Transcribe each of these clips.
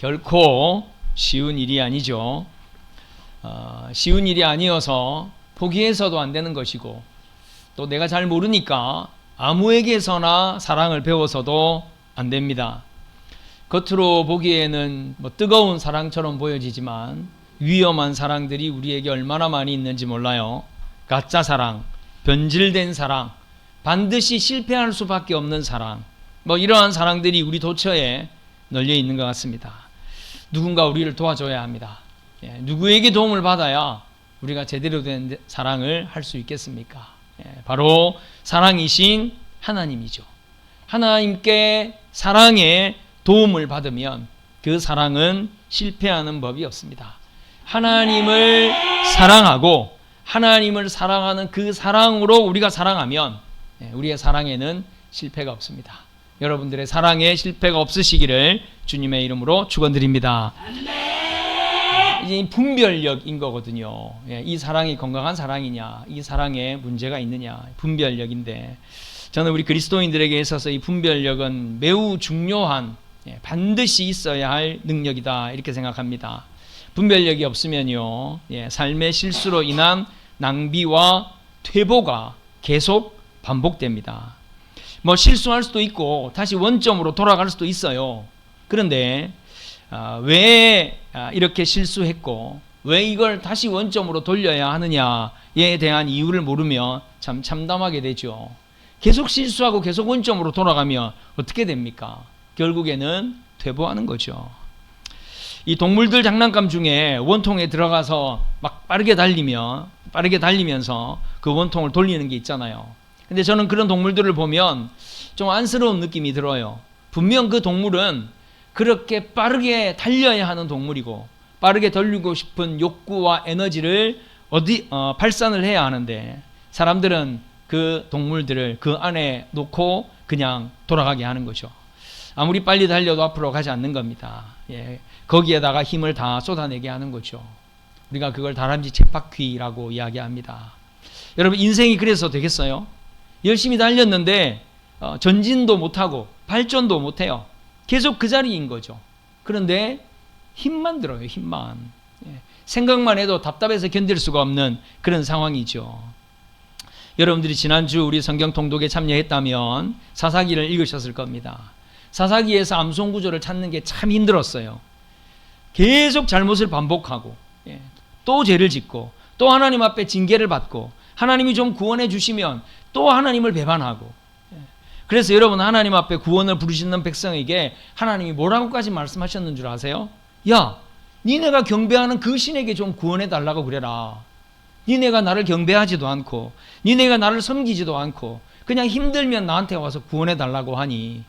결코 쉬운 일이 아니죠. 쉬운 일이 아니어서 포기해서도 안 되는 것이고, 또 내가 잘 모르니까 아무에게서나 사랑을 배워서도 안 됩니다. 겉으로 보기에는 뜨거운 사랑처럼 보여지지만 위험한 사랑들이 우리에게 얼마나 많이 있는지 몰라요. 가짜 사랑, 변질된 사랑, 반드시 실패할 수밖에 없는 사랑, 이러한 사랑들이 우리 도처에 널려 있는 것 같습니다. 누군가 우리를 도와줘야 합니다. 누구에게 도움을 받아야 우리가 제대로 된 사랑을 할 수 있겠습니까? 바로 사랑이신 하나님이죠. 하나님께 사랑에 도움을 받으면 그 사랑은 실패하는 법이 없습니다. 하나님을 사랑하고 하나님을 사랑하는 그 사랑으로 우리가 사랑하면 우리의 사랑에는 실패가 없습니다. 여러분들의 사랑에 실패가 없으시기를 주님의 이름으로 축원드립니다. 이제 분별력인 거거든요. 이 사랑이 건강한 사랑이냐, 이 사랑에 문제가 있느냐, 분별력인데, 저는 우리 그리스도인들에게 있어서 이 분별력은 매우 중요한, 반드시 있어야 할 능력이다, 이렇게 생각합니다. 분별력이 없으면요, 삶의 실수로 인한 낭비와 퇴보가 계속 반복됩니다. 실수할 수도 있고 다시 원점으로 돌아갈 수도 있어요. 그런데 왜 이렇게 실수했고 왜 이걸 다시 원점으로 돌려야 하느냐에 대한 이유를 모르면 참 참담하게 되죠. 계속 실수하고 계속 원점으로 돌아가면 어떻게 됩니까? 결국에는 퇴보하는 거죠. 이 동물들 장난감 중에 원통에 들어가서 막 빠르게 달리면서 그 원통을 돌리는 게 있잖아요. 근데 저는 그런 동물들을 보면 좀 안쓰러운 느낌이 들어요. 분명 그 동물은 그렇게 빠르게 달려야 하는 동물이고 빠르게 달리고 싶은 욕구와 에너지를 발산을 해야 하는데, 사람들은 그 동물들을 그 안에 놓고 그냥 돌아가게 하는 거죠. 아무리 빨리 달려도 앞으로 가지 않는 겁니다. 거기에다가 힘을 다 쏟아내게 하는 거죠. 우리가 그걸 다람쥐 쳇바퀴라고 이야기합니다. 여러분, 인생이 그래서 되겠어요? 열심히 달렸는데 전진도 못하고 발전도 못해요. 계속 그 자리인 거죠. 그런데 힘만 들어요. 힘만. 생각만 해도 답답해서 견딜 수가 없는 그런 상황이죠. 여러분들이 지난주 우리 성경 통독에 참여했다면 사사기를 읽으셨을 겁니다. 사사기에서 암송 구조를 찾는 게 참 힘들었어요. 계속 잘못을 반복하고 또 죄를 짓고 또 하나님 앞에 징계를 받고 하나님이 좀 구원해 주시면 또 하나님을 배반하고, 그래서 여러분, 하나님 앞에 구원을 부르시는 백성에게 하나님이 뭐라고까지 말씀하셨는 줄 아세요? 야, 니네가 경배하는 그 신에게 좀 구원해 달라고 그래라. 니네가 나를 경배하지도 않고 니네가 나를 섬기지도 않고 그냥 힘들면 나한테 와서 구원해 달라고 하니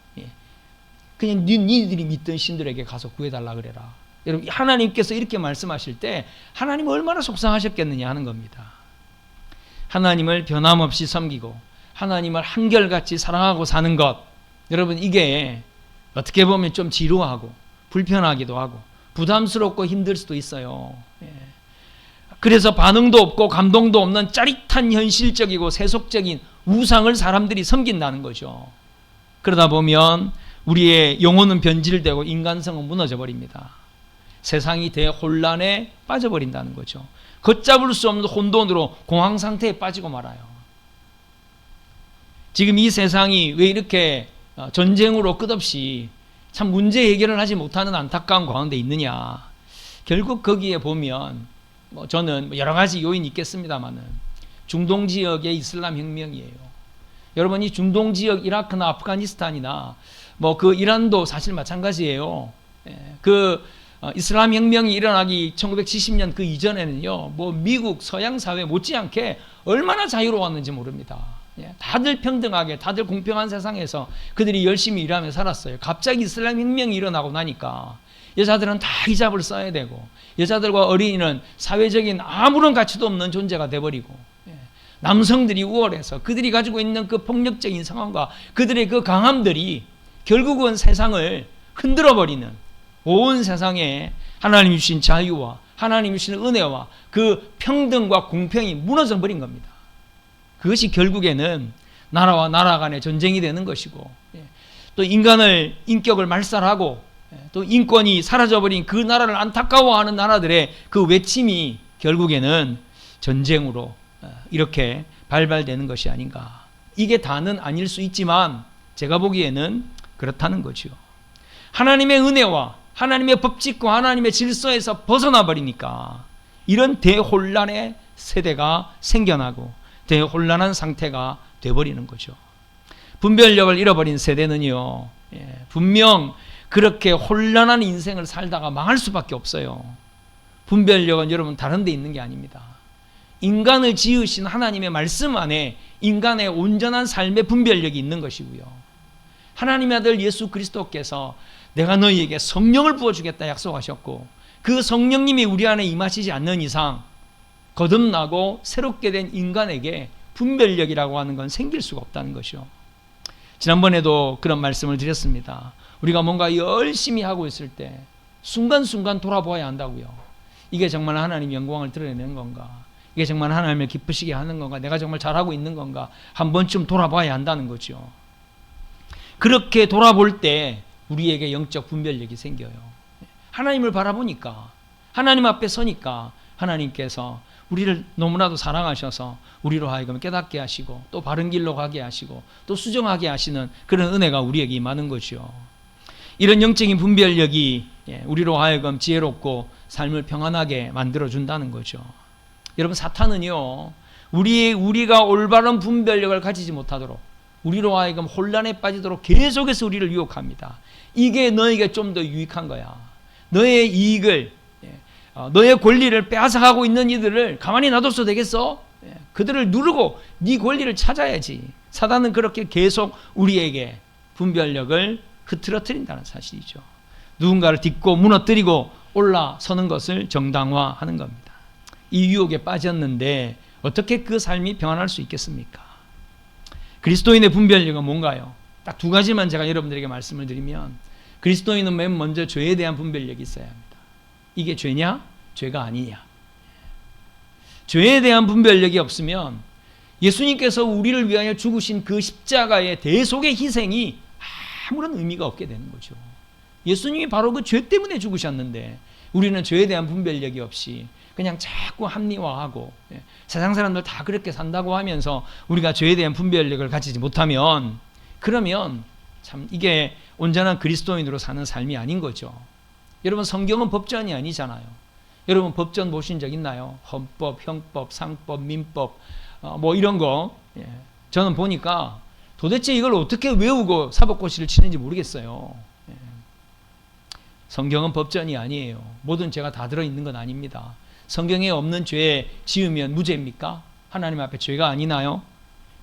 그냥 니들이 믿던 신들에게 가서 구해 달라 그래라. 여러분, 하나님께서 이렇게 말씀하실 때 하나님 얼마나 속상하셨겠느냐 하는 겁니다. 하나님을 변함없이 섬기고 하나님을 한결같이 사랑하고 사는 것, 여러분, 이게 어떻게 보면 좀 지루하고 불편하기도 하고 부담스럽고 힘들 수도 있어요. 그래서 반응도 없고 감동도 없는 짜릿한 현실적이고 세속적인 우상을 사람들이 섬긴다는 거죠. 그러다 보면 우리의 영혼은 변질되고 인간성은 무너져 버립니다. 세상이 대혼란에 빠져버린다는 거죠. 걷잡을 수 없는 혼돈으로 공황 상태에 빠지고 말아요. 지금 이 세상이 왜 이렇게 전쟁으로 끝없이 참 문제 해결을 하지 못하는 안타까운 가운데 있느냐. 결국 거기에 보면 저는 여러 가지 요인이 있겠습니다만은 중동 지역의 이슬람 혁명이에요. 여러분, 이 중동 지역 이라크나 아프가니스탄이나 그 이란도 사실 마찬가지예요. 그 이슬람 혁명이 일어나기 1970년 그 이전에는요, 미국 서양 사회 못지않게 얼마나 자유로웠는지 모릅니다. 다들 평등하게, 다들 공평한 세상에서 그들이 열심히 일하며 살았어요. 갑자기 이슬람 혁명이 일어나고 나니까 여자들은 다 히잡을 써야 되고 여자들과 어린이는 사회적인 아무런 가치도 없는 존재가 돼버리고, 남성들이 우월해서 그들이 가지고 있는 그 폭력적인 상황과 그들의 그 강함들이 결국은 세상을 흔들어버리는, 온 세상에 하나님이 주신 자유와 하나님이 주신 은혜와 그 평등과 공평이 무너져 버린 겁니다. 그것이 결국에는 나라와 나라 간의 전쟁이 되는 것이고, 또 인간을 인격을 말살하고 또 인권이 사라져버린 그 나라를 안타까워하는 나라들의 그 외침이 결국에는 전쟁으로 이렇게 발발되는 것이 아닌가. 이게 다는 아닐 수 있지만 제가 보기에는 그렇다는 거죠. 하나님의 은혜와 하나님의 법칙과 하나님의 질서에서 벗어나 버리니까 이런 대혼란의 세대가 생겨나고 대혼란한 상태가 돼버리는 거죠. 분별력을 잃어버린 세대는요, 분명 그렇게 혼란한 인생을 살다가 망할 수밖에 없어요. 분별력은 여러분 다른 데 있는 게 아닙니다. 인간을 지으신 하나님의 말씀 안에 인간의 온전한 삶의 분별력이 있는 것이고요. 하나님의 아들 예수 그리스도께서 내가 너희에게 성령을 부어주겠다 약속하셨고 그 성령님이 우리 안에 임하시지 않는 이상 거듭나고 새롭게 된 인간에게 분별력이라고 하는 건 생길 수가 없다는 것이요. 지난번에도 그런 말씀을 드렸습니다. 우리가 뭔가 열심히 하고 있을 때 순간순간 돌아보아야 한다고요. 이게 정말 하나님 영광을 드러내는 건가? 이게 정말 하나님을 기쁘시게 하는 건가? 내가 정말 잘하고 있는 건가? 한 번쯤 돌아봐야 한다는 거죠. 그렇게 돌아볼 때 우리에게 영적 분별력이 생겨요. 하나님을 바라보니까, 하나님 앞에 서니까 하나님께서 우리를 너무나도 사랑하셔서 우리로 하여금 깨닫게 하시고 또 바른 길로 가게 하시고 또 수정하게 하시는 그런 은혜가 우리에게 임하는 거죠. 이런 영적인 분별력이 우리로 하여금 지혜롭고 삶을 평안하게 만들어준다는 거죠. 여러분, 사탄은요, 우리가 올바른 분별력을 가지지 못하도록 우리로 하여금 혼란에 빠지도록 계속해서 우리를 유혹합니다. 이게 너에게 좀 더 유익한 거야. 너의 이익을, 너의 권리를 빼앗아가고 있는 이들을 가만히 놔둬서 되겠어? 그들을 누르고 네 권리를 찾아야지. 사단은 그렇게 계속 우리에게 분별력을 흐트러뜨린다는 사실이죠. 누군가를 딛고 무너뜨리고 올라서는 것을 정당화하는 겁니다. 이 유혹에 빠졌는데 어떻게 그 삶이 평안할 수 있겠습니까? 그리스도인의 분별력은 뭔가요? 딱 두 가지만 제가 여러분들에게 말씀을 드리면, 그리스도인은 맨 먼저 죄에 대한 분별력이 있어야 합니다. 이게 죄냐? 죄가 아니냐? 죄에 대한 분별력이 없으면 예수님께서 우리를 위하여 죽으신 그 십자가의 대속의 희생이 아무런 의미가 없게 되는 거죠. 예수님이 바로 그 죄 때문에 죽으셨는데 우리는 죄에 대한 분별력이 없이 그냥 자꾸 합리화하고 세상 사람들 다 그렇게 산다고 하면서 우리가 죄에 대한 분별력을 가지지 못하면, 그러면 참 이게 온전한 그리스도인으로 사는 삶이 아닌 거죠. 여러분, 성경은 법전이 아니잖아요. 여러분, 법전 보신 적 있나요? 헌법, 형법, 상법, 민법 뭐 이런 거. 저는 보니까 도대체 이걸 어떻게 외우고 사법고시를 치는지 모르겠어요. 성경은 법전이 아니에요. 모든 죄가 다 들어있는 건 아닙니다. 성경에 없는 죄 지으면 무죄입니까? 하나님 앞에 죄가 아니나요?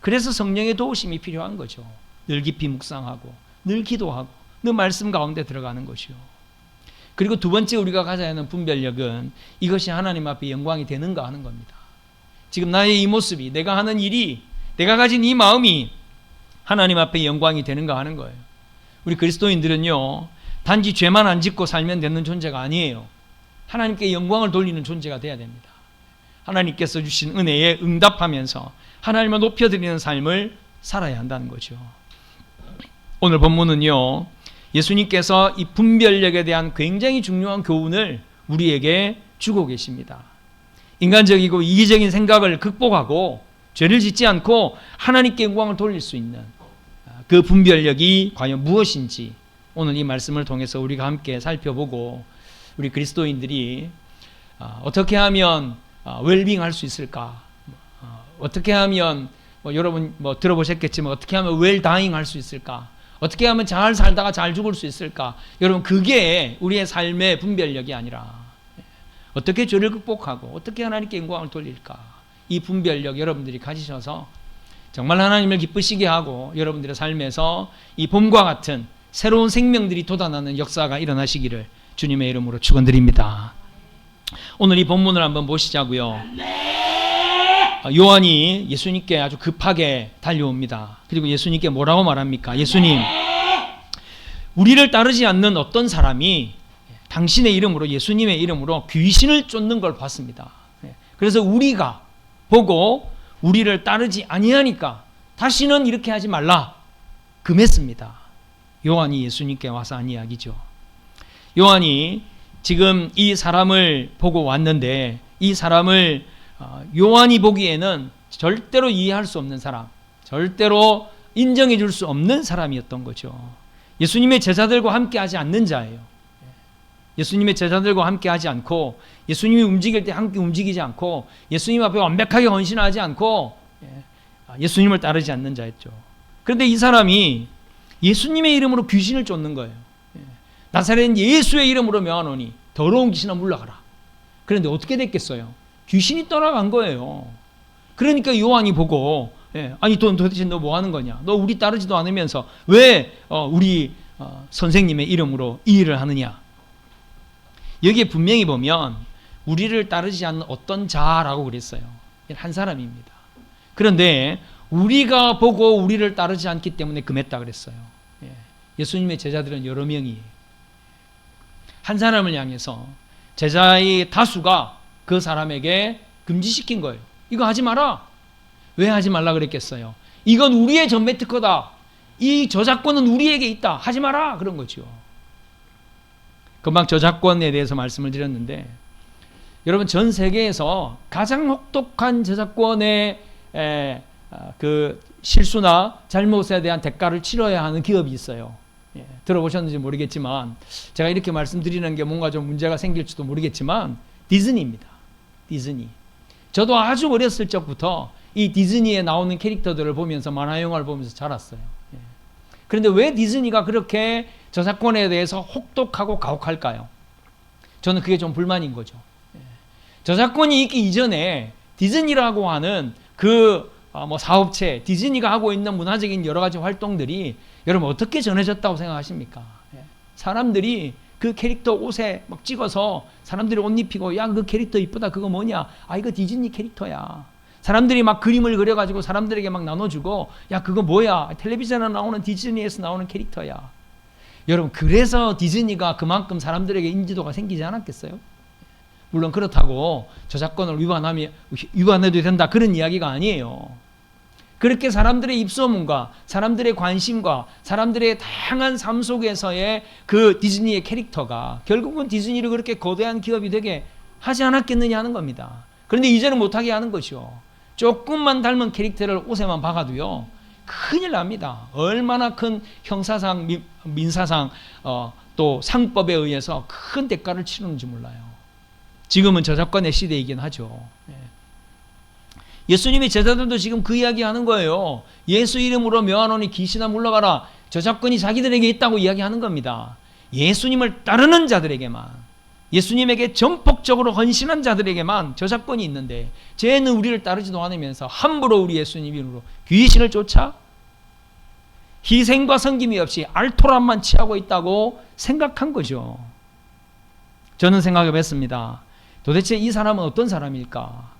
그래서 성령의 도우심이 필요한 거죠. 늘 깊이 묵상하고 늘 기도하고 늘 말씀 가운데 들어가는 것이요. 그리고 두 번째 우리가 가져야 하는 분별력은 이것이 하나님 앞에 영광이 되는가 하는 겁니다. 지금 나의 이 모습이, 내가 하는 일이, 내가 가진 이 마음이 하나님 앞에 영광이 되는가 하는 거예요. 우리 그리스도인들은요, 단지 죄만 안 짓고 살면 되는 존재가 아니에요. 하나님께 영광을 돌리는 존재가 돼야 됩니다. 하나님께서 주신 은혜에 응답하면서 하나님을 높여드리는 삶을 살아야 한다는 거죠. 오늘 본문은요, 예수님께서 이 분별력에 대한 굉장히 중요한 교훈을 우리에게 주고 계십니다. 인간적이고 이기적인 생각을 극복하고 죄를 짓지 않고 하나님께 영광을 돌릴 수 있는 그 분별력이 과연 무엇인지 오늘 이 말씀을 통해서 우리가 함께 살펴보고, 우리 그리스도인들이 어떻게 하면 웰빙 할 수 있을까? 어떻게 하면 여러분 들어보셨겠지만 어떻게 하면 웰다잉 할 수 있을까? 어떻게 하면 잘 살다가 잘 죽을 수 있을까? 여러분, 그게 우리의 삶의 분별력이 아니라 어떻게 죄를 극복하고 어떻게 하나님께 영광을 돌릴까? 이 분별력 여러분들이 가지셔서 정말 하나님을 기쁘시게 하고 여러분들의 삶에서 이 봄과 같은 새로운 생명들이 돋아나는 역사가 일어나시기를 주님의 이름으로 축원드립니다. 오늘 이 본문을 한번 보시자고요. 요한이 예수님께 아주 급하게 달려옵니다. 그리고 예수님께 뭐라고 말합니까? 예수님, 우리를 따르지 않는 어떤 사람이 당신의 이름으로, 예수님의 이름으로 귀신을 쫓는 걸 봤습니다. 그래서 우리가 보고 우리를 따르지 아니하니까 다시는 이렇게 하지 말라 금했습니다. 요한이 예수님께 와서 한 이야기죠. 요한이 지금 이 사람을 보고 왔는데 이 사람을 요한이 보기에는 절대로 이해할 수 없는 사람, 절대로 인정해 줄 수 없는 사람이었던 거죠. 예수님의 제자들과 함께 하지 않는 자예요. 예수님의 제자들과 함께 하지 않고 예수님이 움직일 때 함께 움직이지 않고 예수님 앞에 완벽하게 헌신하지 않고 예수님을 따르지 않는 자였죠. 그런데 이 사람이 예수님의 이름으로 귀신을 쫓는 거예요. 나사렛 예수의 이름으로 명하노니 더러운 귀신아 물러가라. 그런데 어떻게 됐겠어요? 귀신이 떠나간 거예요. 그러니까 요한이 보고 아니 도대체 너 뭐 하는 거냐? 너 우리 따르지도 않으면서 왜 우리 선생님의 이름으로 이 일을 하느냐? 여기에 분명히 보면 우리를 따르지 않는 어떤 자라고 그랬어요. 한 사람입니다. 그런데 우리가 보고 우리를 따르지 않기 때문에 금했다 그랬어요. 예수님의 제자들은 여러 명이 한 사람을 향해서 제자의 다수가 그 사람에게 금지시킨 거예요. 이거 하지 마라. 왜 하지 말라 그랬겠어요? 이건 우리의 전매 특허다. 이 저작권은 우리에게 있다. 하지 마라. 그런 거죠. 금방 저작권에 대해서 말씀을 드렸는데 여러분 전 세계에서 가장 혹독한 저작권의 그 실수나 잘못에 대한 대가를 치러야 하는 기업이 있어요. 들어보셨는지 모르겠지만 제가 이렇게 말씀드리는 게 뭔가 좀 문제가 생길지도 모르겠지만 디즈니입니다. 디즈니. 저도 아주 어렸을 적부터 이 디즈니에 나오는 캐릭터들을 보면서 만화 영화를 보면서 자랐어요. 그런데 왜 디즈니가 그렇게 저작권에 대해서 혹독하고 가혹할까요? 저는 그게 좀 불만인 거죠. 저작권이 있기 이전에 디즈니라고 하는 그 사업체, 디즈니가 하고 있는 문화적인 여러 가지 활동들이 여러분 어떻게 전해졌다고 생각하십니까? 사람들이 그 캐릭터 옷에 막 찍어서 사람들이 옷 입히고 야 그 캐릭터 이쁘다 그거 뭐냐? 아 이거 디즈니 캐릭터야. 사람들이 막 그림을 그려가지고 사람들에게 막 나눠주고 야 그거 뭐야? 텔레비전에 나오는 디즈니에서 나오는 캐릭터야. 여러분 그래서 디즈니가 그만큼 사람들에게 인지도가 생기지 않았겠어요? 물론 그렇다고 저작권을 위반해도 된다 그런 이야기가 아니에요. 그렇게 사람들의 입소문과 사람들의 관심과 사람들의 다양한 삶 속에서의 그 디즈니의 캐릭터가 결국은 디즈니를 그렇게 거대한 기업이 되게 하지 않았겠느냐 하는 겁니다. 그런데 이제는 못하게 하는 것이요. 조금만 닮은 캐릭터를 옷에만 박아도요. 큰일 납니다. 얼마나 큰 형사상, 민사상, 또 상법에 의해서 큰 대가를 치르는지 몰라요. 지금은 저작권의 시대이긴 하죠. 예수님의 제자들도 지금 그 이야기 하는 거예요. 예수 이름으로 명하노니 귀신아 물러가라. 저작권이 자기들에게 있다고 이야기하는 겁니다. 예수님을 따르는 자들에게만, 예수님에게 전폭적으로 헌신한 자들에게만 저작권이 있는데 쟤는 우리를 따르지도 않으면서 함부로 우리 예수님 이름으로 귀신을 쫓아 희생과 섬김이 없이 알토란만 취하고 있다고 생각한 거죠. 저는 생각해 봤습니다. 도대체 이 사람은 어떤 사람일까?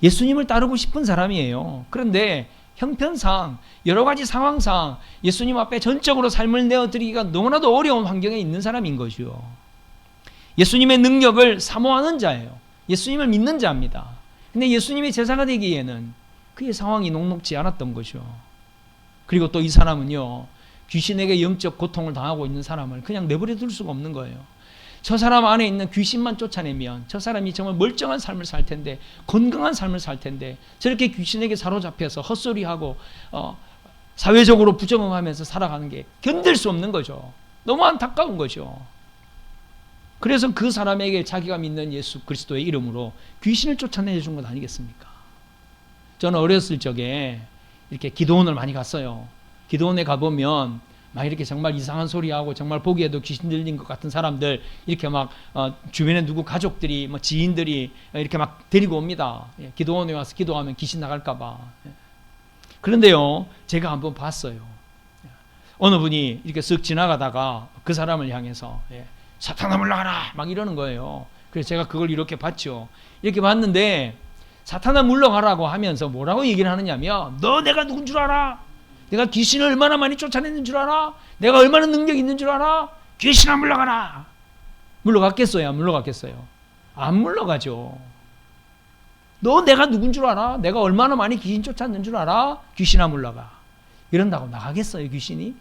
예수님을 따르고 싶은 사람이에요. 그런데 형편상 여러 가지 상황상 예수님 앞에 전적으로 삶을 내어드리기가 너무나도 어려운 환경에 있는 사람인 거죠. 예수님의 능력을 사모하는 자예요. 예수님을 믿는 자입니다. 근데 예수님의 제자가 되기에는 그의 상황이 녹록지 않았던 거죠. 그리고 또 이 사람은요, 귀신에게 영적 고통을 당하고 있는 사람을 그냥 내버려 둘 수가 없는 거예요. 저 사람 안에 있는 귀신만 쫓아내면 저 사람이 정말 멀쩡한 삶을 살 텐데, 건강한 삶을 살 텐데 저렇게 귀신에게 사로잡혀서 헛소리하고 사회적으로 부정하면서 살아가는 게 견딜 수 없는 거죠. 너무 안타까운 거죠. 그래서 그 사람에게 자기가 믿는 예수 그리스도의 이름으로 귀신을 쫓아내준 것 아니겠습니까? 저는 어렸을 적에 이렇게 기도원을 많이 갔어요. 기도원에 가보면 막 이렇게 정말 이상한 소리하고 정말 보기에도 귀신 들린 것 같은 사람들 이렇게 막 주변에 누구 가족들이 뭐 지인들이 이렇게 막 데리고 옵니다. 기도원에 와서 기도하면 귀신 나갈까 봐. 그런데요, 제가 한번 봤어요. 어느 분이 이렇게 쓱 지나가다가 그 사람을 향해서 사탄아 물러가라 막 이러는 거예요. 그래서 제가 그걸 이렇게 봤죠. 이렇게 봤는데 사탄아 물러가라고 하면서 뭐라고 얘기를 하느냐면, 너 내가 누군 줄 알아? 내가 귀신을 얼마나 많이 쫓아냈는 줄 알아? 내가 얼마나 능력이 있는 줄 알아? 귀신아 물러가라. 물러갔겠어요? 안 물러갔겠어요? 안 물러가죠. 너 내가 누군 줄 알아? 내가 얼마나 많이 귀신 쫓았는 줄 알아? 귀신아 물러가. 이런다고 나가겠어요, 귀신이?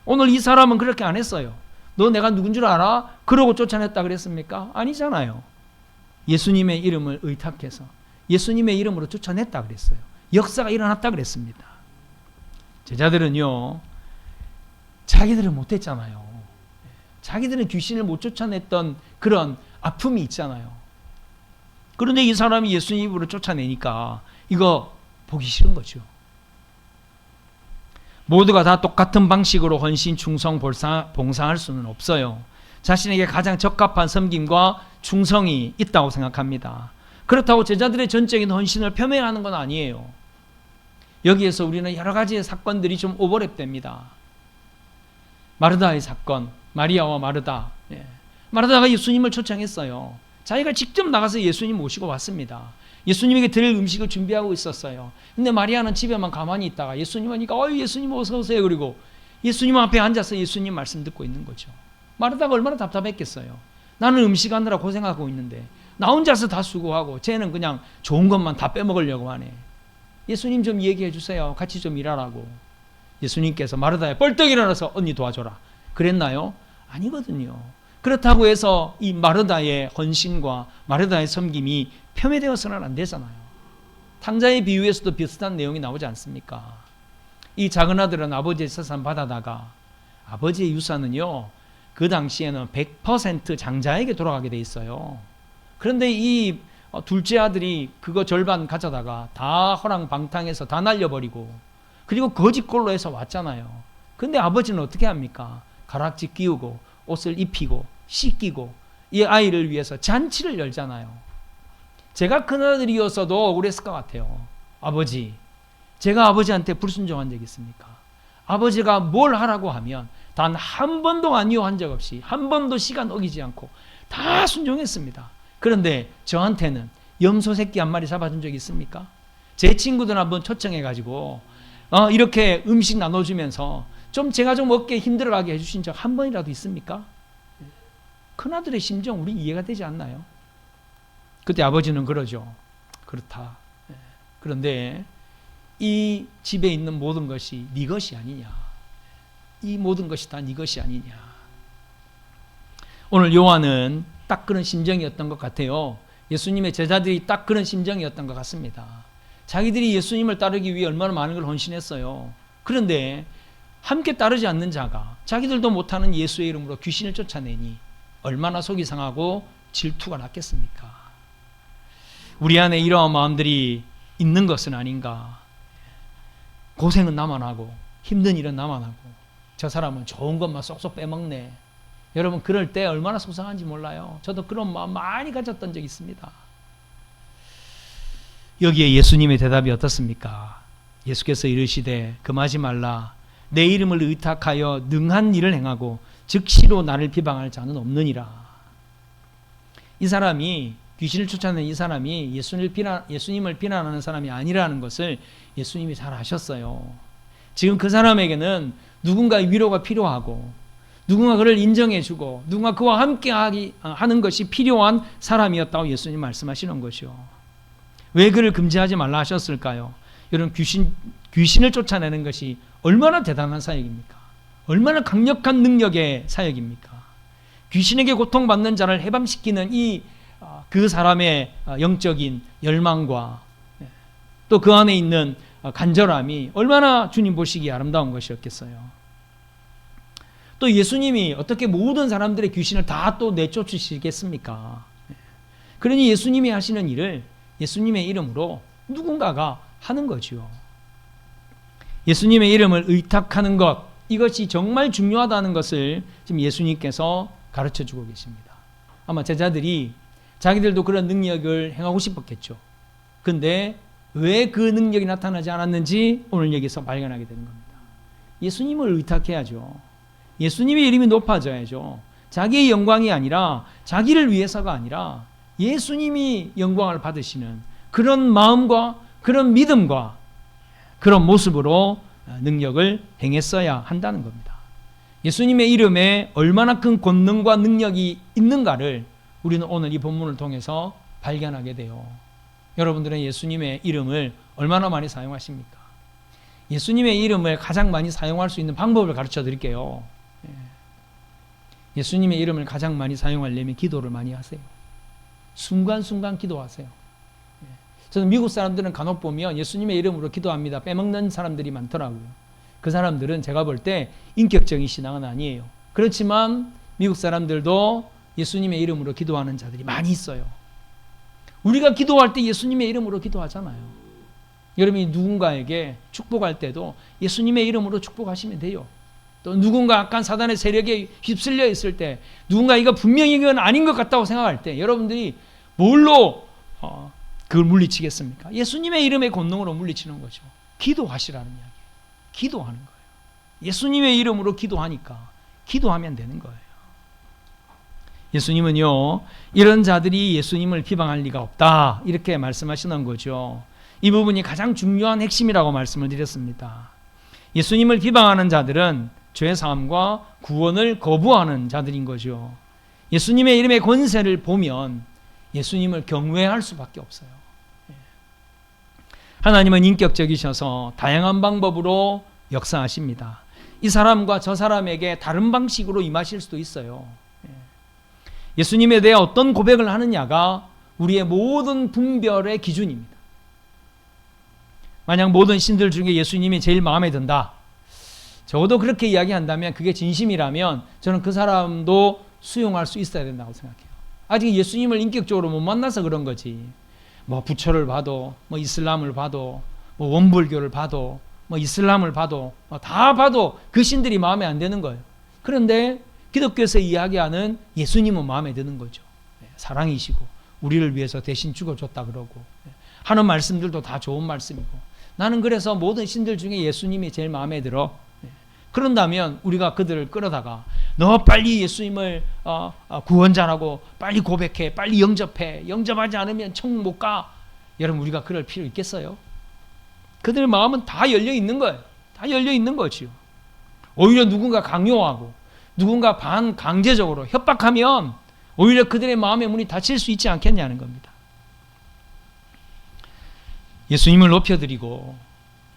오늘 이 사람은 그렇게 안 했어요. 너 내가 누군 줄 알아? 그러고 쫓아냈다 그랬습니까? 아니잖아요. 예수님의 이름을 의탁해서 예수님의 이름으로 쫓아냈다 그랬어요. 역사가 일어났다 그랬습니다. 제자들은요, 자기들은 못했잖아요. 자기들은 귀신을 못 쫓아냈던 그런 아픔이 있잖아요. 그런데 이 사람이 예수님 입으로 쫓아내니까 이거 보기 싫은 거죠. 모두가 다 똑같은 방식으로 헌신, 충성, 봉사할 수는 없어요. 자신에게 가장 적합한 섬김과 충성이 있다고 생각합니다. 그렇다고 제자들의 전적인 헌신을 표명하는 건 아니에요. 여기에서 우리는 여러 가지의 사건들이 좀 오버랩됩니다. 마르다의 사건, 마리아와 마르다. 마르다가 예수님을 초청했어요. 자기가 직접 나가서 예수님 모시고 왔습니다. 예수님에게 드릴 음식을 준비하고 있었어요. 근데 마리아는 집에만 가만히 있다가 예수님 하니까 예수님 어서 오세요. 그리고 예수님 앞에 앉아서 예수님 말씀 듣고 있는 거죠. 마르다가 얼마나 답답했겠어요. 나는 음식 하느라 고생하고 있는데 나 혼자서 다 수고하고 쟤는 그냥 좋은 것만 다 빼먹으려고 하네. 예수님 좀 얘기해 주세요. 같이 좀 일하라고. 예수님께서 마르다에 뻘떡 일어나서 언니 도와줘라. 그랬나요? 아니거든요. 그렇다고 해서 이 마르다의 헌신과 마르다의 섬김이 폄훼되어서는 안 되잖아요. 탕자의 비유에서도 비슷한 내용이 나오지 않습니까? 이 작은 아들은 아버지의 재산 받아다가 아버지의 유산은요, 그 당시에는 100% 장자에게 돌아가게 돼 있어요. 그런데 이 둘째 아들이 그거 절반 가져다가 다 허랑방탕해서 다 날려버리고 그리고 거짓골로 해서 왔잖아요. 근데 아버지는 어떻게 합니까? 가락지 끼우고 옷을 입히고 씻기고 이 아이를 위해서 잔치를 열잖아요. 제가 큰아들이었어도 그랬을 것 같아요. 아버지, 제가 아버지한테 불순종한 적 있습니까? 아버지가 뭘 하라고 하면 단 한 번도 아니요 한 적 없이 한 번도 시간 어기지 않고 다 순종했습니다. 그런데 저한테는 염소 새끼 한 마리 잡아준 적 있습니까? 제 친구들 한번 초청해가지고 이렇게 음식 나눠주면서 좀 제가 좀 어깨 힘들어가게 해주신 적 한 번이라도 있습니까? 큰아들의 심정 우리 이해가 되지 않나요? 그때 아버지는 그러죠. 그렇다. 그런데 이 집에 있는 모든 것이 네 것이 아니냐. 이 모든 것이 다 네 것이 아니냐. 오늘 요한은 딱 그런 심정이었던 것 같아요. 예수님의 제자들이 딱 그런 심정이었던 것 같습니다. 자기들이 예수님을 따르기 위해 얼마나 많은 걸 헌신했어요. 그런데 함께 따르지 않는 자가 자기들도 못하는 예수의 이름으로 귀신을 쫓아내니 얼마나 속이 상하고 질투가 났겠습니까? 우리 안에 이러한 마음들이 있는 것은 아닌가. 고생은 나만 하고 힘든 일은 나만 하고 저 사람은 좋은 것만 쏙쏙 빼먹네. 여러분 그럴 때 얼마나 속상한지 몰라요. 저도 그런 마음 많이 가졌던 적이 있습니다. 여기에 예수님의 대답이 어떻습니까? 예수께서 이르시되 금하지 말라. 내 이름을 의탁하여 능한 일을 행하고 즉시로 나를 비방할 자는 없느니라. 이 사람이 귀신을 쫓아낸 이 사람이 예수님을 비난하는 사람이 아니라는 것을 예수님이 잘 아셨어요. 지금 그 사람에게는 누군가의 위로가 필요하고 누군가 그를 인정해주고 누군가 그와 함께 하는 것이 필요한 사람이었다고 예수님 말씀하시는 것이요. 왜 그를 금지하지 말라 하셨을까요? 여러분 귀신을 쫓아내는 것이 얼마나 대단한 사역입니까? 얼마나 강력한 능력의 사역입니까? 귀신에게 고통받는 자를 해방시키는 그 사람의 영적인 열망과 또 그 안에 있는 간절함이 얼마나 주님 보시기에 아름다운 것이었겠어요. 또 예수님이 어떻게 모든 사람들의 귀신을 다 또 내쫓으시겠습니까? 그러니 예수님이 하시는 일을 예수님의 이름으로 누군가가 하는 거지요. 예수님의 이름을 의탁하는 것, 이것이 정말 중요하다는 것을 지금 예수님께서 가르쳐주고 계십니다. 아마 제자들이 자기들도 그런 능력을 행하고 싶었겠죠. 근데 왜 그 능력이 나타나지 않았는지 오늘 여기서 발견하게 되는 겁니다. 예수님을 의탁해야죠. 예수님의 이름이 높아져야죠. 자기의 영광이 아니라 자기를 위해서가 아니라 예수님이 영광을 받으시는 그런 마음과 그런 믿음과 그런 모습으로 능력을 행했어야 한다는 겁니다. 예수님의 이름에 얼마나 큰 권능과 능력이 있는가를 우리는 오늘 이 본문을 통해서 발견하게 돼요. 여러분들은 예수님의 이름을 얼마나 많이 사용하십니까? 예수님의 이름을 가장 많이 사용할 수 있는 방법을 가르쳐 드릴게요. 예수님의 이름을 가장 많이 사용하려면 기도를 많이 하세요. 순간순간 기도하세요. 저는 미국 사람들은 간혹 보면 예수님의 이름으로 기도합니다 빼먹는 사람들이 많더라고요. 그 사람들은 제가 볼 때 인격적인 신앙은 아니에요. 그렇지만 미국 사람들도 예수님의 이름으로 기도하는 자들이 많이 있어요. 우리가 기도할 때 예수님의 이름으로 기도하잖아요. 여러분이 누군가에게 축복할 때도 예수님의 이름으로 축복하시면 돼요. 또 누군가 약간 사단의 세력에 휩쓸려 있을 때, 누군가 이거 분명히 이건 아닌 것 같다고 생각할 때 여러분들이 뭘로 그걸 물리치겠습니까? 예수님의 이름의 권능으로 물리치는 거죠. 기도하시라는 이야기예요. 기도하는 거예요. 예수님의 이름으로 기도하니까 기도하면 되는 거예요. 예수님은요, 이런 자들이 예수님을 비방할 리가 없다 이렇게 말씀하시는 거죠. 이 부분이 가장 중요한 핵심이라고 말씀을 드렸습니다. 예수님을 비방하는 자들은 죄사함과 구원을 거부하는 자들인 거죠. 예수님의 이름의 권세를 보면 예수님을 경외할 수밖에 없어요. 하나님은 인격적이셔서 다양한 방법으로 역사하십니다. 이 사람과 저 사람에게 다른 방식으로 임하실 수도 있어요. 예수님에 대해 어떤 고백을 하느냐가 우리의 모든 분별의 기준입니다. 만약 모든 신들 중에 예수님이 제일 마음에 든다, 적어도 그렇게 이야기한다면 그게 진심이라면 저는 그 사람도 수용할 수 있어야 된다고 생각해요. 아직 예수님을 인격적으로 못 만나서 그런 거지. 뭐 부처를 봐도, 뭐 이슬람을 봐도, 뭐 원불교를 봐도, 뭐 이슬람을 봐도, 다 봐도 그 신들이 마음에 안 드는 거예요. 그런데 기독교에서 이야기하는 예수님은 마음에 드는 거죠. 사랑이시고 우리를 위해서 대신 죽어줬다 그러고 하는 말씀들도 다 좋은 말씀이고, 나는 그래서 모든 신들 중에 예수님이 제일 마음에 들어. 그런다면 우리가 그들을 끌어다가 너 빨리 예수님을 구원자라고 빨리 고백해, 빨리 영접해, 영접하지 않으면 천국 못 가. 여러분, 우리가 그럴 필요 있겠어요? 그들의 마음은 다 열려 있는 거예요. 다 열려 있는 거지요. 오히려 누군가 강요하고 누군가 반강제적으로 협박하면 오히려 그들의 마음의 문이 닫힐 수 있지 않겠냐는 겁니다. 예수님을 높여드리고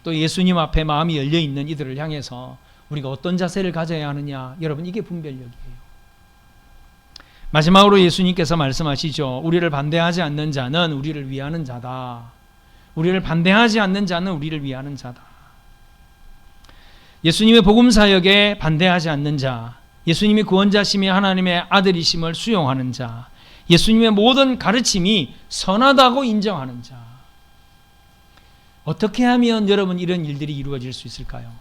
또 예수님 앞에 마음이 열려있는 이들을 향해서 우리가 어떤 자세를 가져야 하느냐, 여러분, 이게 분별력이에요. 마지막으로 예수님께서 말씀하시죠. 우리를 반대하지 않는 자는 우리를 위하는 자다. 우리를 반대하지 않는 자는 우리를 위하는 자다. 예수님의 복음사역에 반대하지 않는 자, 예수님이 구원자심이 하나님의 아들이심을 수용하는 자, 예수님의 모든 가르침이 선하다고 인정하는 자. 어떻게 하면 여러분 이런 일들이 이루어질 수 있을까요?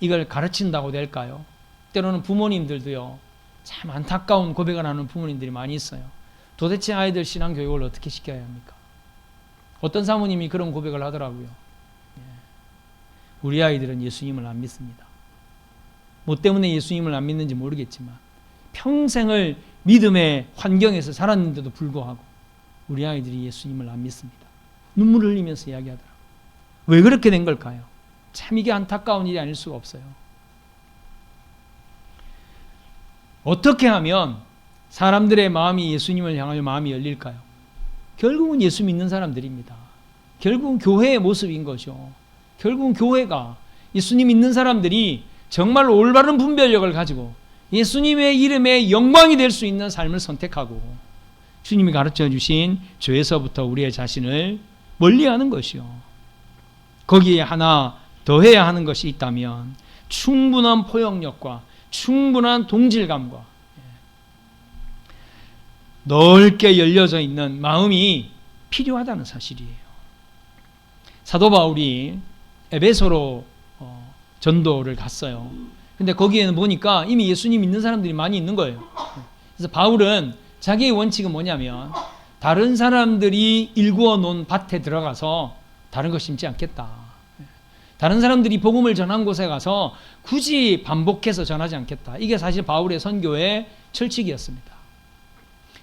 이걸 가르친다고 될까요? 때로는 부모님들도요, 참 안타까운 고백을 하는 부모님들이 많이 있어요. 도대체 아이들 신앙교육을 어떻게 시켜야 합니까? 어떤 사모님이 그런 고백을 하더라고요. 우리 아이들은 예수님을 안 믿습니다. 뭐 때문에 예수님을 안 믿는지 모르겠지만 평생을 믿음의 환경에서 자랐는데도 불구하고 우리 아이들이 예수님을 안 믿습니다. 눈물을 흘리면서 이야기하더라고요. 왜 그렇게 된 걸까요? 참 이게 안타까운 일이 아닐 수가 없어요. 어떻게 하면 사람들의 마음이 예수님을 향하여 마음이 열릴까요? 결국은 예수 믿는 사람들입니다. 결국은 교회의 모습인 거죠. 결국은 교회가 예수님 믿는 사람들이 정말 올바른 분별력을 가지고 예수님의 이름에 영광이 될 수 있는 삶을 선택하고 주님이 가르쳐 주신 죄에서부터 우리의 자신을 멀리하는 것이요. 거기에 하나 더해야 하는 것이 있다면 충분한 포용력과 충분한 동질감과 넓게 열려져 있는 마음이 필요하다는 사실이에요. 사도 바울이 에베소로 전도를 갔어요. 근데 거기에는 보니까 이미 예수님 믿는 사람들이 많이 있는 거예요. 그래서 바울은 자기의 원칙은 뭐냐면 다른 사람들이 일구어 놓은 밭에 들어가서 다른 거 심지 않겠다. 다른 사람들이 복음을 전한 곳에 가서 굳이 반복해서 전하지 않겠다. 이게 사실 바울의 선교의 철칙이었습니다.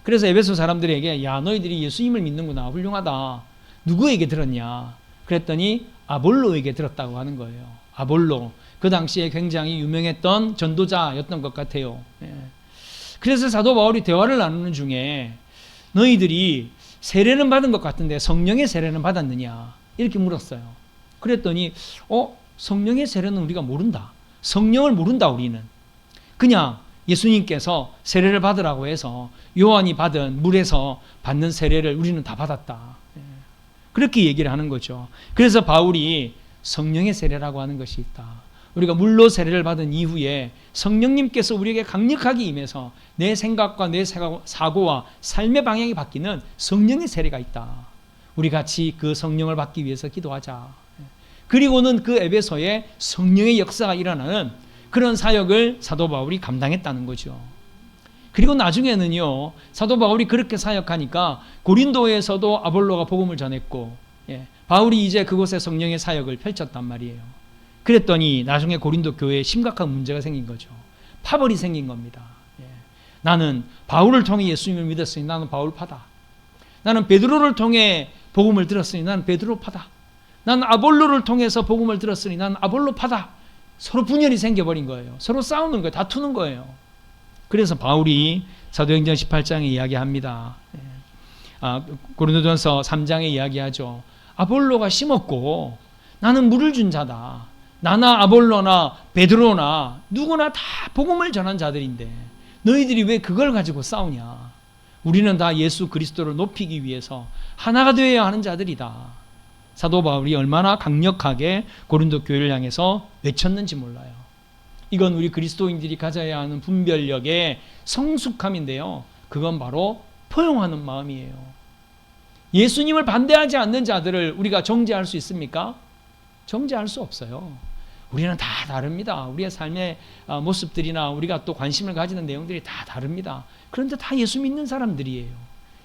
그래서 에베소 사람들에게 야, 너희들이 예수님을 믿는구나. 훌륭하다. 누구에게 들었냐? 그랬더니 아볼로에게 들었다고 하는 거예요. 아볼로. 그 당시에 굉장히 유명했던 전도자였던 것 같아요. 그래서 사도 바울이 대화를 나누는 중에 너희들이 세례는 받은 것 같은데 성령의 세례는 받았느냐? 이렇게 물었어요. 그랬더니 성령의 세례는 우리가 모른다. 성령을 모른다 우리는. 그냥 예수님께서 세례를 받으라고 해서 요한이 받은 물에서 받는 세례를 우리는 다 받았다. 그렇게 얘기를 하는 거죠. 그래서 바울이 성령의 세례라고 하는 것이 있다. 우리가 물로 세례를 받은 이후에 성령님께서 우리에게 강력하게 임해서 내 생각과 내 사고와 삶의 방향이 바뀌는 성령의 세례가 있다. 우리 같이 그 성령을 받기 위해서 기도하자. 그리고는 그 에베소에 성령의 역사가 일어나는 그런 사역을 사도 바울이 감당했다는 거죠. 그리고 나중에는요, 사도 바울이 그렇게 사역하니까 고린도에서도 아볼로가 복음을 전했고, 바울이 이제 그곳에 성령의 사역을 펼쳤단 말이에요. 그랬더니 나중에 고린도 교회에 심각한 문제가 생긴 거죠. 파벌이 생긴 겁니다. 나는 바울을 통해 예수님을 믿었으니 나는 바울파다. 나는 베드로를 통해 복음을 들었으니 나는 베드로파다. 나는 아볼로를 통해서 복음을 들었으니 나는 아볼로파다. 서로 분열이 생겨버린 거예요. 서로 싸우는 거예요. 다투는 거예요. 그래서 바울이 사도행전 18장에 이야기합니다. 고린도전서 3장에 이야기하죠. 아볼로가 심었고 나는 물을 준 자다. 나나 아볼로나 베드로나 누구나 다 복음을 전한 자들인데 너희들이 왜 그걸 가지고 싸우냐. 우리는 다 예수 그리스도를 높이기 위해서 하나가 되어야 하는 자들이다. 사도 바울이 얼마나 강력하게 고린도 교회를 향해서 외쳤는지 몰라요. 이건 우리 그리스도인들이 가져야 하는 분별력의 성숙함인데요. 그건 바로 포용하는 마음이에요. 예수님을 반대하지 않는 자들을 우리가 정죄할 수 있습니까? 정죄할 수 없어요. 우리는 다 다릅니다. 우리의 삶의 모습들이나 우리가 또 관심을 가지는 내용들이 다 다릅니다. 그런데 다 예수 믿는 사람들이에요.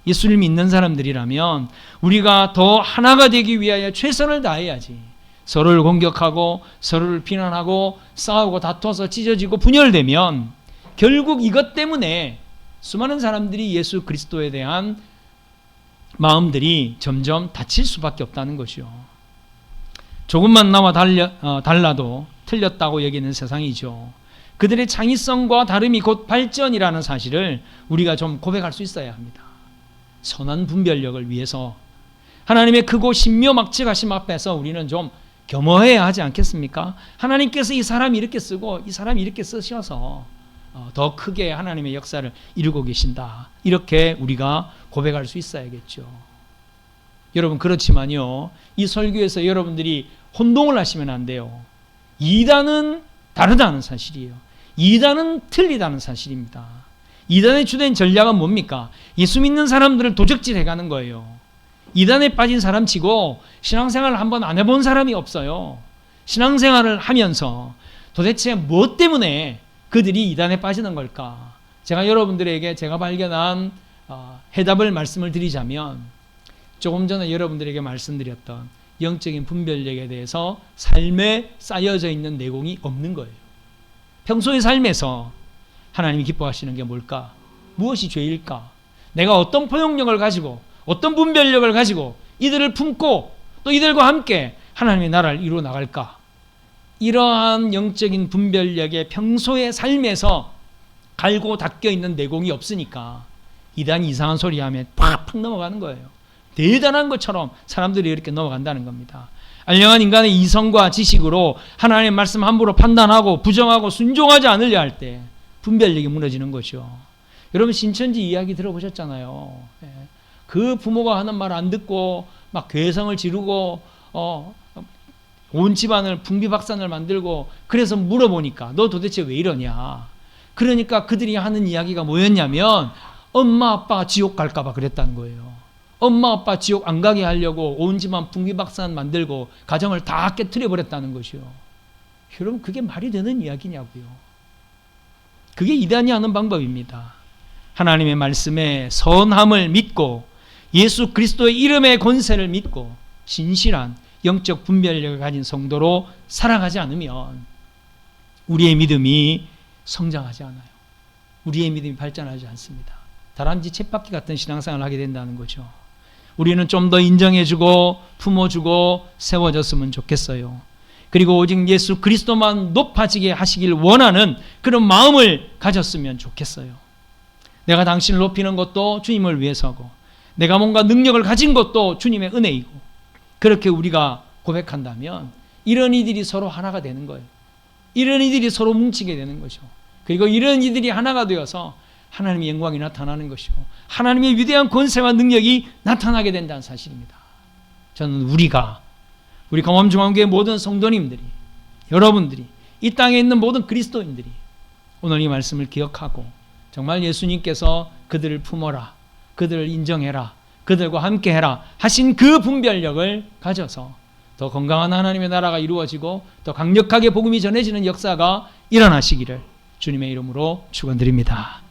예수를 믿는 사람들이라면 우리가 더 하나가 되기 위하여 최선을 다해야지. 서로를 공격하고 서로를 비난하고 싸우고 다퉈서 찢어지고 분열되면 결국 이것 때문에 수많은 사람들이 예수 그리스도에 대한 마음들이 점점 다칠 수밖에 없다는 것이요. 조금만 나와 달라도 틀렸다고 여기는 세상이죠. 그들의 창의성과 다름이 곧 발전이라는 사실을 우리가 좀 고백할 수 있어야 합니다. 선한 분별력을 위해서 하나님의 크고 신묘막측하심 앞에서 우리는 좀 겸허해야 하지 않겠습니까? 하나님께서 이 사람이 이렇게 쓰고 이 사람이 이렇게 쓰셔서 더 크게 하나님의 역사를 이루고 계신다. 이렇게 우리가 고백할 수 있어야겠죠. 여러분 그렇지만요. 이 설교에서 여러분들이 혼동을 하시면 안 돼요. 이단은 다르다는 사실이에요. 이단은 틀리다는 사실입니다. 이단의 주된 전략은 뭡니까? 예수 믿는 사람들을 도적질해 가는 거예요. 이단에 빠진 사람치고 신앙생활을 한번 안 해본 사람이 없어요. 신앙생활을 하면서 도대체 무엇 때문에 그들이 이단에 빠지는 걸까? 제가 여러분들에게 제가 발견한 해답을 말씀을 드리자면 조금 전에 여러분들에게 말씀드렸던 영적인 분별력에 대해서 삶에 쌓여져 있는 내공이 없는 거예요. 평소의 삶에서 하나님이 기뻐하시는 게 뭘까? 무엇이 죄일까? 내가 어떤 포용력을 가지고 어떤 분별력을 가지고 이들을 품고 또 이들과 함께 하나님의 나라를 이루어 나갈까? 이러한 영적인 분별력의 평소의 삶에서 갈고 닦여 있는 내공이 없으니까 이단이 이상한 소리 하면 팍팍 넘어가는 거예요. 대단한 것처럼 사람들이 이렇게 넘어간다는 겁니다. 알량한 인간의 이성과 지식으로 하나님의 말씀 함부로 판단하고 부정하고 순종하지 않으려 할 때 분별력이 무너지는 거죠. 여러분 신천지 이야기 들어보셨잖아요. 그 부모가 하는 말 안 듣고 막 괴성을 지르고 온 집안을 풍비박산을 만들고 그래서 물어보니까 너 도대체 왜 이러냐. 그러니까 그들이 하는 이야기가 뭐였냐면 엄마 아빠 지옥 갈까 봐 그랬다는 거예요. 엄마 아빠 지옥 안 가게 하려고 온 집안 풍비박산 만들고 가정을 다 깨트려 버렸다는 것이요. 여러분 그게 말이 되는 이야기냐고요. 그게 이단이 하는 방법입니다. 하나님의 말씀에 선함을 믿고 예수 그리스도의 이름의 권세를 믿고 신실한 영적 분별력을 가진 성도로 살아가지 않으면 우리의 믿음이 성장하지 않아요. 우리의 믿음이 발전하지 않습니다. 다람쥐 쳇바퀴 같은 신앙생활을 하게 된다는 거죠. 우리는 좀 더 인정해주고 품어주고 세워졌으면 좋겠어요. 그리고 오직 예수 그리스도만 높아지게 하시길 원하는 그런 마음을 가졌으면 좋겠어요. 내가 당신을 높이는 것도 주님을 위해서고 내가 뭔가 능력을 가진 것도 주님의 은혜이고 그렇게 우리가 고백한다면 이런 이들이 서로 하나가 되는 거예요. 이런 이들이 서로 뭉치게 되는 거죠. 그리고 이런 이들이 하나가 되어서 하나님의 영광이 나타나는 것이고 하나님의 위대한 권세와 능력이 나타나게 된다는 사실입니다. 저는 우리 강원중앙교회 모든 성도님들이, 여러분들이, 이 땅에 있는 모든 그리스도인들이 오늘 이 말씀을 기억하고 정말 예수님께서 그들을 품어라, 그들을 인정해라, 그들과 함께해라 하신 그 분별력을 가져서 더 건강한 하나님의 나라가 이루어지고 더 강력하게 복음이 전해지는 역사가 일어나시기를 주님의 이름으로 축원드립니다.